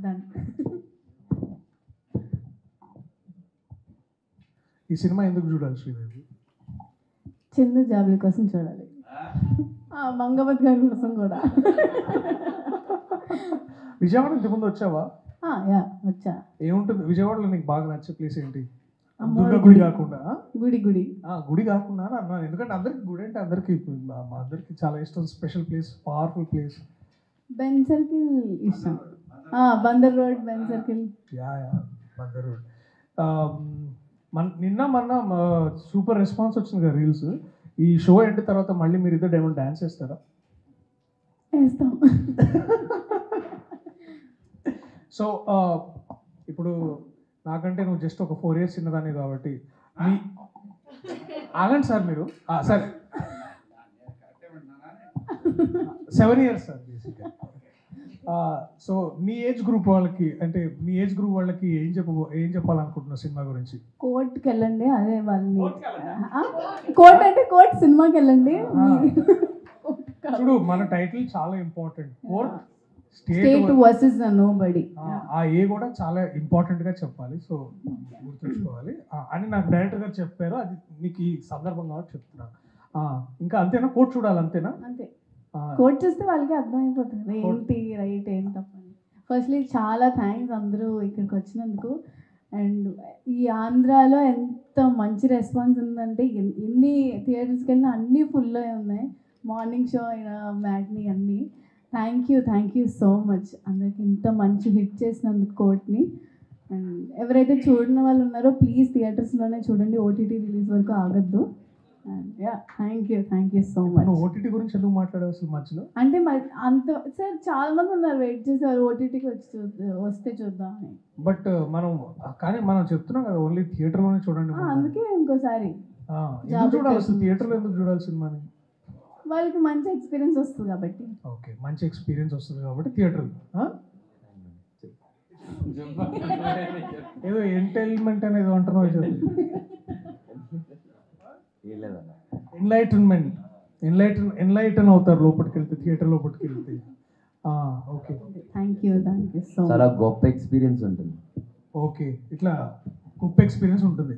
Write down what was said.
Done. ఈ cinema ఎందుకు చూడాలి శ్రీదేవి? చందు జాబుల కోసం చూడాలి, మంగమత్ గారి కోసం కూడా. విజయవాడ ఇంతకుముందు వచ్చావా? యా వచ్చా. ఏముంటుంది విజయవాడలో నీకు బాగా నచ్చే ప్లేస్ ఏంటి? అమ్మవారి దుర్గా గుడి కాకుండా గుడి గుడి కాకుండా అని అన్నాను, ఎందుకంటే అందరికి గుడి అంటే అందరికి మా అందరికి చాలా ఇష్టం, special place, powerful place. Benz circle ఇష్టం. Bandar road, Benz circle. Yeah Bandar road. నిన్న మొన్న సూపర్ రెస్పాన్స్ వచ్చింది కదా రీల్స్. ఈ షో ఎండ్ తర్వాత మళ్ళీ మీరు ఇద్దరు ఏమైనా డ్యాన్స్ చేస్తారా? వేస్తాం. సో ఇప్పుడు నాకంటే నువ్వు జస్ట్ ఒక 4 years చిన్నదాన్ని కాబట్టి మీ ఆగండి సార్ మీరు సరే 7 years సార్ బేసిక్గా. సో మీ ఏజ్ గ్రూప్ వాళ్ళకి, అంటే మీ ఏజ్ గ్రూప్ వాళ్ళకి ఏం చెప్పాలనుకుంటున్నా సినిమా గురించి? కోర్ట్కి వెళ్ళండి, అదే వాళ్ళని. కోర్ట్ అంటే కోర్ట్ సినిమాకి వెళ్ళండి. చూడు మన టైటిల్ చాలా important, court state versus nobody. ఆ ఏ కూడా చాలా ఇంపార్టెంట్ గా చెప్పాలి, సో గుర్తుంచుకోవాలి అని నాకు డైరెక్టర్ గారు చెప్పారు. అది మీకు ఈ సందర్భం కాబట్టి చెప్తున్నాను. ఇంకా అంతేనా? కోర్ట్ చూడాలి అంతేనా? అంతే, కోర్ట్ చూస్తే వాళ్ళకి అర్థమైపోతుంది ఏంటి రైట్ ఏంటి తప్పని. ఫస్ట్లీ చాలా థ్యాంక్స్ అందరూ ఇక్కడికి వచ్చినందుకు. అండ్ ఈ ఆంధ్రాలో ఎంత మంచి రెస్పాన్స్ ఉందంటే, ఎన్ని థియేటర్స్కి వెళ్ళినా అన్నీ ఫుల్ అయి ఉన్నాయి. మార్నింగ్ షో అయినా మ్యాట్ని అన్నీ. థ్యాంక్ యూ సో మచ్ అందరికి ఇంత మంచి హిట్ చేసినందుకు కోర్ట్ని. అండ్ ఎవరైతే చూడని వాళ్ళు ఉన్నారో ప్లీజ్ థియేటర్స్లోనే చూడండి, ఓటీటీ రిలీజ్ వరకు ఆగద్దు. And thank you so much. OTT గురించి ఎందుకు మాట్లాడావు అసలు మధ్యలో? అంటే అంత సార్ చాలా మంది ఉన్నారు వెయిట్ చేసేవారు ఓటీటీకి వస్తే చూద్దామని. బట్ మనం చెప్తున్నాం కదా ఓన్లీ థియేటర్లోనే చూడండి. అందుకే ఇంకోసారి ఎందుకు చూడాలి అసలు థియేటర్లో, ఎందుకు చూడాలి సినిమాని? వాళ్ళకి మంచి ఎక్స్పీరియన్స్ వస్తుంది కాబట్టి. ఓకే, మంచి ఎక్స్పీరియన్స్ వస్తుంది కాబట్టి థియేటర్. ఏదో ఎంటైల్మెంట్ అనేది అంటున్నావు, ఎన్లైటన్ అవుతారు లోపలికి వెళ్తే, థియేటర్ లోపలికి వెళ్తే. Okay, thank you so much. చాలా గొప్ప ఎక్స్పీరియన్స్ ఉంటుంది. ఓకే, ఇట్లా గొప్ప ఎక్స్పీరియన్స్ ఉంటుంది.